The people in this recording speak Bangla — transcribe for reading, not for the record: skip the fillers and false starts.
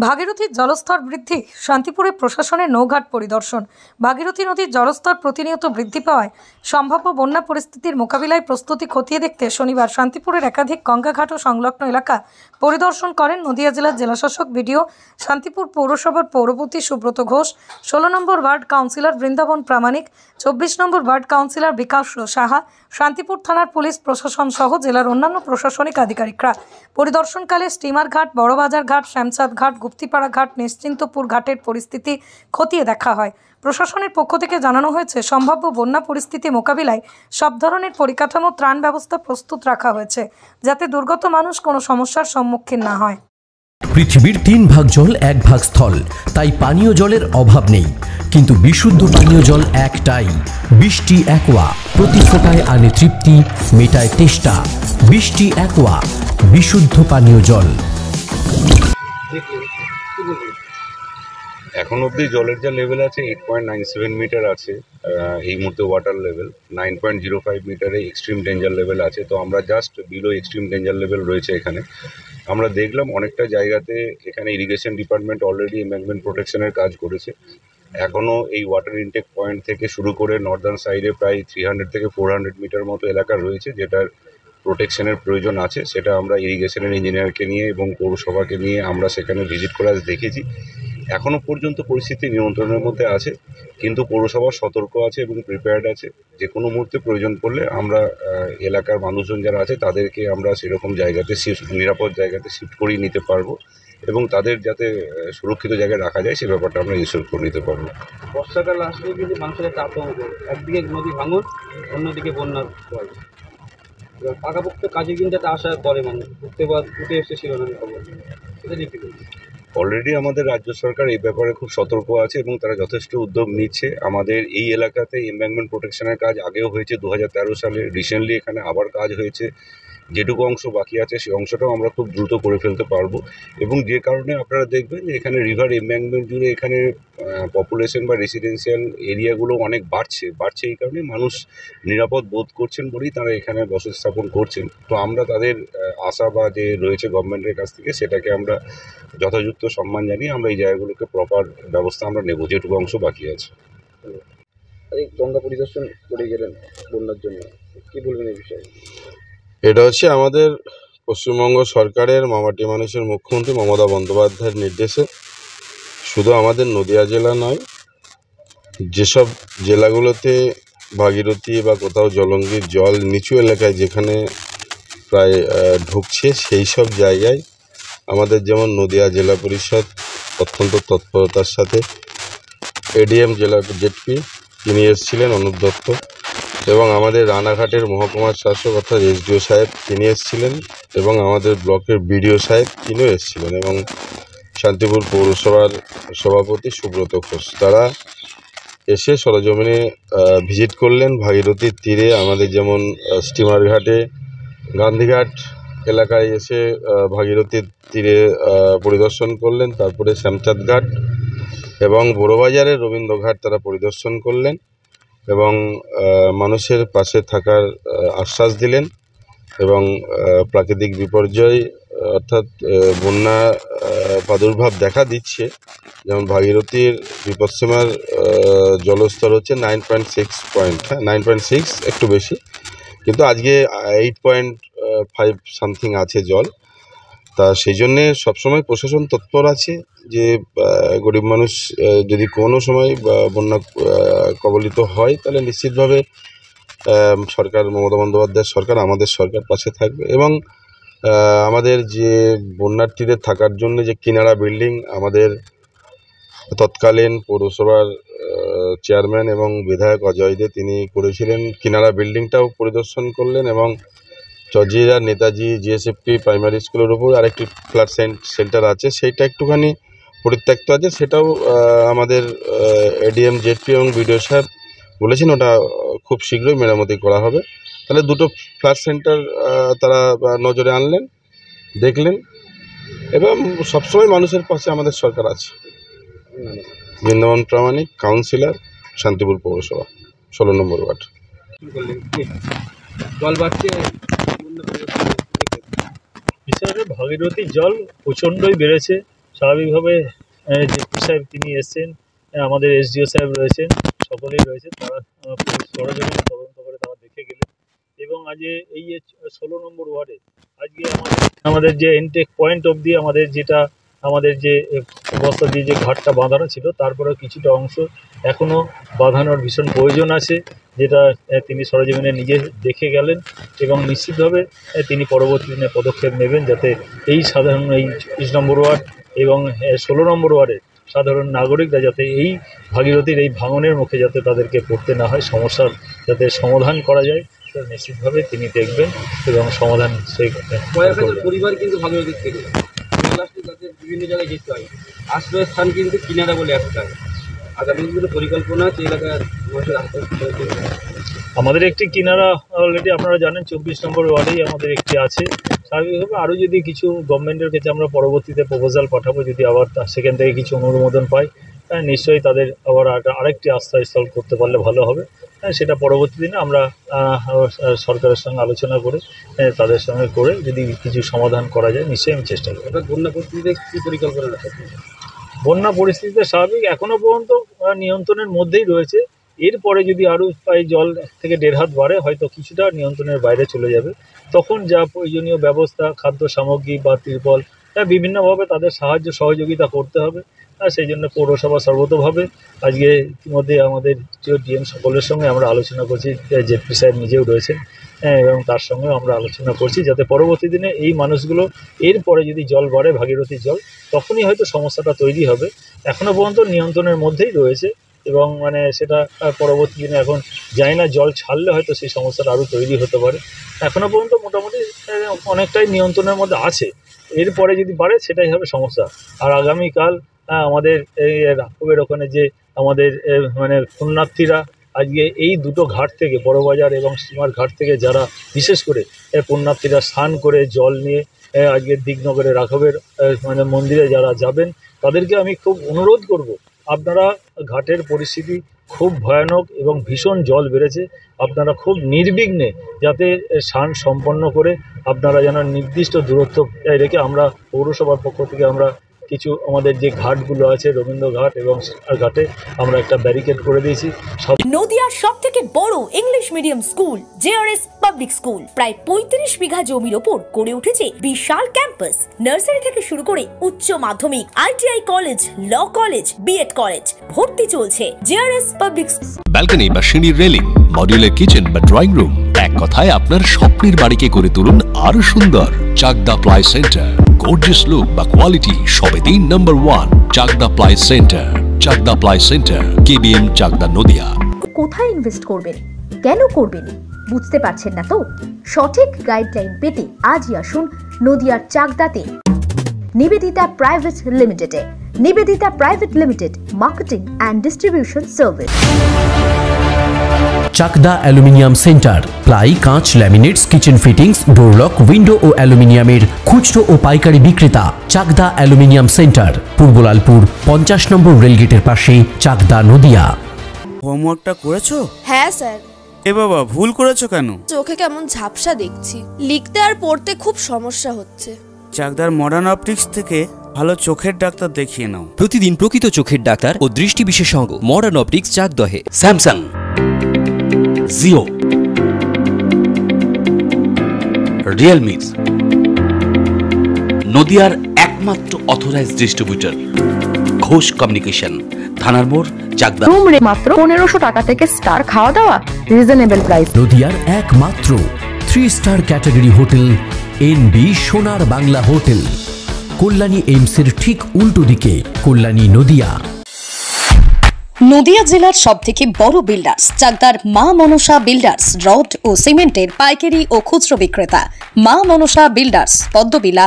ভাগীরথীর জলস্তর বৃদ্ধি, শান্তিপুরে প্রশাসনের নৌঘাট পরিদর্শন। ভাগীরথী নদীর জলস্তর প্রতিনিয়ত বৃদ্ধি পাওয়ায় সম্ভাব্য বন্যা পরিস্থিতির মোকাবিলায় প্রস্তুতি খতিয়ে দেখতে শনিবার শান্তিপুরের একাধিক গঙ্গাঘাট ও সংলগ্ন এলাকা পরিদর্শন করেন নদিয়া জেলার জেলাশাসক বিডিও, শান্তিপুর পৌরসভার পৌরপতি সুব্রত ঘোষ, 16 নম্বর ওয়ার্ড কাউন্সিলর বৃন্দাবন প্রামাণিক, 24 নম্বর ওয়ার্ড কাউন্সিলর বিকাশ সাহা, শান্তিপুর থানার পুলিশ প্রশাসন সহ জেলার অন্যান্য প্রশাসনিক আধিকারিকরা। পরিদর্শনকালে স্টিমার ঘাট, বড়বাজার ঘাট, শ্যামচাঁদ ঘাট, গুপ্তিপাড়া ঘাট, নিশ্চিন্তপুর ঘাটের পরিস্থিতি খতিয়ে দেখা হয়। প্রশাসনের পক্ষ থেকে জানানো হয়েছে, সম্ভাব্য বন্যা পরিস্থিতি মোকাবিলায় সব ধরনের পরিকাঠামো ত্রাণ ব্যবস্থা প্রস্তুত রাখা হয়েছে, যাতে দুর্গত মানুষ কোনো সমস্যার সম্মুখীন না হয়। পৃথিবীর 3 ভাগ জল 1 ভাগ স্থল, তাই পানীয় জলের অভাব নেই। কিন্তু বিশুদ্ধ পানীয় জল একটাই, বৃষ্টি অ্যাকোয়া। প্রতি ফোঁটায় আনে তৃপ্তি, মেটায় তেষ্টা। বৃষ্টি অ্যাকোয়া, বিশুদ্ধ পানীয় জল। এখন অবধি জলের যা লেভেল আছে 8.97 মিটার আছে এই মুহূর্তে ওয়াটার লেভেল। 9.05 মিটারে এক্সট্রিম ডেঞ্জার লেভেল আছে। তো আমরা just below extreme danger level রয়েছে এখানে। আমরা দেখলাম অনেকটা জায়গাতে এখানে ইরিগেশন ডিপার্টমেন্ট অলরেডি এমব্যাঙ্কমেন্ট প্রোটেকশনের কাজ করেছে। এখনও এই ওয়াটার ইনটেক পয়েন্ট থেকে শুরু করে নর্দার্ন সাইডে প্রায় 300 থেকে 400 মিটার মতো এলাকা রয়েছে যেটার প্রোটেকশনের প্রয়োজন আছে। সেটা আমরা ইরিগেশনের ইঞ্জিনিয়ারকে নিয়ে এবং পৌরসভাকে নিয়ে আমরা সেখানে ভিজিট করে আজ দেখেছি। এখনও পর্যন্ত পরিস্থিতি নিয়ন্ত্রণের মধ্যে আছে, কিন্তু পৌরসভা সতর্ক আছে এবং প্রিপেয়ার্ড আছে। যে কোনো মুহূর্তে প্রয়োজন পড়লে আমরা এলাকার মানুষজন যারা আছে তাদেরকে আমরা সেরকম জায়গাতে নিরাপদ জায়গাতে শিফট করিয়ে নিতে পারবো এবং তাদের যাতে সুরক্ষিত জায়গায় রাখা যায় সে ব্যাপারটা আমরা ইনশিওর করে নিতে পারবো। বর্ষাকাল আসলে কিন্তু মানুষের একটা আতঙ্ক, একদিকে নদী ভাঙন, অন্যদিকে বন্যার ভয়। এবার পাকাপোক্ত কাজে কিন্তু একটা আশা করে মানুষ, উঠে এসেছিল না খবর, এটা দেখি। অলরেডি আমাদের রাজ্য সরকার এই ব্যাপারে খুব সতর্ক আছে এবং তারা যথেষ্ট উদ্যোগ নিচ্ছে। আমাদের এই এলাকাতে এমব্যাঙ্কমেন্ট প্রোটেকশনের কাজ আগেও হয়েছে 2013 সালে। রিসেন্টলি এখানে আবার কাজ হয়েছে। যেটুকু অংশ বাকি আছে সেই অংশটাও আমরা খুব দ্রুত করে ফেলতে পারবো এবং যে কারণে আপনারা দেখবেন যে এখানে রিভার এমব্যাঙ্কমেন্ট জুড়ে এখানে পপুলেশন বা রেসিডেন্সিয়াল এরিয়াগুলো অনেক বাড়ছে। এই কারণে মানুষ নিরাপদ বোধ করছেন বলেই তারা এখানে বসতি স্থাপন করছেন। তো আমরা তাদের আশা বা যে রয়েছে গভর্নমেন্টের কাছ থেকে সেটাকে আমরা যথাযথ সম্মান জানিয়ে আমরা এই জায়গাগুলোকে প্রপার ব্যবস্থা আমরা নেব যেটুকু অংশ বাকি আছে। এই গঙ্গা পরিদর্শন করে গেলেন বন্যার জন্য, কি বলবেন এই বিষয়ে? এটা হচ্ছে আমাদের পশ্চিমবঙ্গ সরকারের মামাটি মানুষের মুখ্যমন্ত্রী মমতা বন্দ্যোপাধ্যায়ের নির্দেশে শুধু আমাদের নদিয়া জেলা নয়, যেসব জেলাগুলোতে ভাগীরথী বা কোথাও জলঙ্গির জল নিচু এলাকায় যেখানে প্রায় ঢুকছে সেই সব জায়গায় আমাদের যেমন নদিয়া জেলা পরিষদ অত্যন্ত তৎপরতার সাথে, এডিএম জেলা জেডপি তিনি এসেছিলেন অনুপ দত্ত, এবং আমাদের রানাঘাটের মহকুমার শাসক অর্থাৎ এসডিও সাহেব তিনি এসেছিলেন এবং আমাদের ব্লকের বিডিও সাহেব তিনিও এসেছিলেন এবং শান্তিপুর পৌরসভার সভাপতি সুব্রত ঘোষ, তারা এসে সরজমিনে ভিজিট করলেন। ভাগীরথীর তীরে আমাদের যেমন স্টিমার ঘাটে, গান্ধীঘাট এলাকায় এসে ভাগীরথীর তীরে পরিদর্শন করলেন, তারপরে শ্যামচাঁদ ঘাট এবং বড়বাজারের রবীন্দ্রঘাট তারা পরিদর্শন করলেন এবং মানুষের পাশে থাকার আশ্বাস দিলেন এবং প্রাকৃতিক বিপর্যয় অর্থাৎ বন্যা প্রাদুর্ভাব দেখা দিচ্ছে, যেমন ভাগীরথীর বিপদসীমার জলস্তর হচ্ছে 9.6 পয়েন্ট, 9.6 একটু বেশি, কিন্তু আজকে 8.5 সামথিং আছে জল। তা সেই জন্যে সবসময় প্রশাসন তৎপর আছে যে গরিব মানুষ যদি কোনো সময় বন্যা কবলিত হয় তাহলে নিশ্চিতভাবে সরকার, মমতা বন্দ্যোপাধ্যায়ের সরকার, আমাদের সরকার পাশে থাকবে এবং আমাদের যে বন্যার্থীদের থাকার জন্য যে কিনারা বিল্ডিং আমাদের তৎকালীন পৌরসভার চেয়ারম্যান এবং বিধায়ক অজয় দে তিনি করেছিলেন, কিনারা বিল্ডিংটাও পরিদর্শন করলেন এবং চজিরা নেতাজি জিএসএফপি প্রাইমারি স্কুলের উপর আরেকটি ফ্ল্যাট সেন্টার আছে, সেইটা একটুখানি পরিত্যক্ত আছে, সেটাও আমাদের এডিএম জেডপি এবং বিডিও সাহেব বলেছেন ওটা খুব শীঘ্রই মেরামতি করা হবে। তাহলে দুটো ফ্ল্যাট সেন্টার তারা নজরে আনলেন, দেখলেন এবং সবসময় মানুষের পাশে আমাদের সরকার আছে। বৃন্দাবন প্রামাণিক, কাউন্সিলর, শান্তিপুর পৌরসভা, 16 নম্বর ওয়ার্ড। জল বাড়ছে, বিশেষ করে ভাগীরথীর জল প্রচণ্ডই বেড়েছে। স্বাভাবিকভাবে জেপি সাহেব তিনি এসছেন, আমাদের এসডিও সাহেব রয়েছেন, সকলেই রয়েছে, তারা সরজমিনে তদন্ত করে তারা দেখে গেলেন। এবং আজকে এই যে 16 নম্বর ওয়ার্ডে আজকে আমাদের যে এনটেক পয়েন্ট অবধি আমাদের যে বস্তা দিয়ে যে ঘাটটা বাঁধানো ছিল, তারপরেও কিছুটা অংশ এখনও বাঁধানোর ভীষণ প্রয়োজন আছে, যেটা তিনি সরজমিনে নিজে দেখে গেলেন। এবং নিশ্চিতভাবে তিনি পরবর্তী দিনে পদক্ষেপ নেবেন, যাতে এই 24 নম্বর ওয়ার্ড এবং 16 নম্বর ওয়ার্ডের সাধারণ নাগরিকরা যাতে এই ভাগীরথীর এই ভাঙনের মুখে যাতে তাদেরকে পড়তে না হয়, সমস্যার যাতে সমাধান করা যায়, সেটা নিশ্চিতভাবে তিনি দেখবেন এবং সমাধান সেই পরিবার কিন্তু ভাগীরথীর থেকে তাদের বিভিন্ন জায়গায় যেতে হয়, আশ্রয়ের স্থান কিন্তু কিনারা বলে একটা। আগামী দিনে পরিকল্পনা আছে এলাকার মানুষের আমাদের একটি কিনারা অলরেডি আপনারা জানেন 24 নম্বর ওয়ার্ডেই আমাদের একটি আছে। স্বাভাবিকভাবে আরও যদি কিছু গভর্নমেন্টের কাছে আমরা পরবর্তীতে প্রপোজাল পাঠাবো, যদি আবার সেখান থেকে কিছু অনুমোদন পাই, নিশ্চয়ই তাদের আবার আরেকটি আশ্রয়স্থল করতে পারলে ভালো হবে। সেটা পরবর্তী দিনে আমরা সরকারের সঙ্গে আলোচনা করে তাদের সঙ্গে করে যদি কিছু সমাধান করা যায়, নিশ্চয়ই আমি চেষ্টা করব। বন্যা পরিস্থিতিতে কী পরিকল্পনা আছে? বন্যা পরিস্থিতিতে স্বাভাবিক এখনও পর্যন্ত নিয়ন্ত্রণের মধ্যেই রয়েছে। এরপরে যদি আরও জল থেকে 1.5 হাত বাড়ে, হয়তো কিছুটা নিয়ন্ত্রণের বাইরে চলে যাবে। তখন যা প্রয়োজনীয় ব্যবস্থা, খাদ্য সামগ্রী বা তিরপল, বিভিন্নভাবে তাদের সাহায্য সহযোগিতা করতে হবে। সেই জন্য পৌরসভা সর্বতোভাবে আজকে ইতিমধ্যে আমাদের ডিএম সকলের সঙ্গে আমরা আলোচনা করছি, জেপি সাহেব নিজেও রয়েছেন, এবং তার সঙ্গেও আমরা আলোচনা করছি, যাতে পরবর্তী দিনে এই মানুষগুলো এরপরে যদি জল বাড়ে, ভাগীরথীর জল, তখনই হয়তো সমস্যাটা তৈরি হবে। এখনও পর্যন্ত নিয়ন্ত্রণের মধ্যেই রয়েছে এবং সেটা পরবর্তী দিনে এখন জানি না, জল ছাড়লে হয়তো সেই সমস্যাটা আরও তৈরি হতে পারে। এখনও পর্যন্ত মোটামুটি অনেকটাই নিয়ন্ত্রণের মধ্যে আছে। এরপরে যদি বাড়ে সেটাই হবে সমস্যা। আর আগামীকাল আমাদের এই রাঘবের ওখানে যে আমাদের পুণ্যার্থীরা আজকে এই দুটো ঘাট থেকে, বড়বাজার এবং স্টিমার ঘাট থেকে যারা বিশেষ করে পুণ্যার্থীরা স্নান করে জল নিয়ে আজকে দিকনগরে রাঘবের মন্দিরে যারা যাবেন, তাদেরকে আমি খুব অনুরোধ করব, আপনারা ঘাটের পরিস্থিতি খুব ভয়ানক এবং ভীষণ জল বেড়েছে, আপনারা খুব নির্বিঘ্নে যাতে স্নান সম্পন্ন করে আপনারা যেন নির্দিষ্ট দূরত্ব রেখে, আমরা পৌরসভার পক্ষ থেকে আমরা কিছু আমাদের যে ঘাটগুলো আছে, রবীন্দ্র ঘাট এবং ঘাটে আমরা একটা ব্যারিকেড করে দিয়েছি। নদিয়ার সবথেকে বড় English medium school JRS public school প্রায় 35 বিঘা জমির ওপর গড়ে উঠেছে বিশাল ক্যাম্পাস। নার্সারি থেকে শুরু করে উচ্চ মাধ্যমিক, ITI college, law college, B Ed college, ভর্তি চলছে জেআরএস পাবলিক। ব্যালকনি বা সিঁড়ির রেলিং, মডিউলার কিচেন বা ড্রয়িং রুম, এক কথায় আপনার স্বপ্নের বাড়িকে করে তুলুন আরো সুন্দর। Chakdah ply centre, gorgeous look বা কোয়ালিটি সবে 3 number 1 Chakdah ply centre. Chakdah ply centre, KBM, Chakdah, Nadia. কোথায় ইনভেস্ট করবেন, কেন করবেন বুঝতে পারছেন না তো? সঠিক গাইডলাইন পেতে আজই আসুন নদিয়ার চাকদাতে নিবেদিতা প্রাইভেট লিমিটেডে। Nivedita private limited, marketing and distribution service. Chakdah aluminium centre, ply, কাঁচ, laminates, kitchen fittings, door lock, window ও অ্যালুমিনিয়ামের খুচরো ও পাইকারি বিক্রেতা। চাকদা অ্যালুমিনিয়াম সেন্টার, পূর্বলালপুর 50 নম্বর রেলগেটের পাশে, চাকদা, নদিয়া। হোমওয়ার্কটা করেছো? হ্যাঁ স্যার। এ বাবা, ভুল করেছো কেন? চোখে কেমন ঝাপসা দেখছি, লিখতে আর পড়তে খুব সমস্যা হচ্ছে। চাকদার মডার্ন অপটিক্স থেকে ভালো চোখের ডাক্তার দেখিয়ে নাও। প্রতিদিন প্রকৃত চোখের ডাক্তার ও দৃষ্টি বিশেষজ্ঞ মডার্ন অপটিক্স, চাকদহে। স্যামসাং, জিও, রিয়েলমি, নদিয়ার একমাত্র অথরাইজড ডিস্ট্রিবিউটর ঘোষ কমিউনিকেশন, থানার মোড়, চাকদা। রুম রে মাত্র 1500 টাকা থেকে স্টার, খাওয়া দাওয়া রিজনেবল প্রাইস। নদিয়ার একমাত্র 3 স্টার ক্যাটাগরি হোটেল এনবি সোনার বাংলা হোটেল, কল্যাণী এইমসের ঠিক উল্টো দিকে, কল্যাণী, নদিয়া। নদিয়া জেলার সবথেকে বড় বিল্ডার্স চাকদার মা মনসা বিল্ডার্স, রড ও সিমেন্টের পাইকারি ও খুচরো বিক্রেতা। মা মনসা বিল্ডার্স, পদ্মবিলা,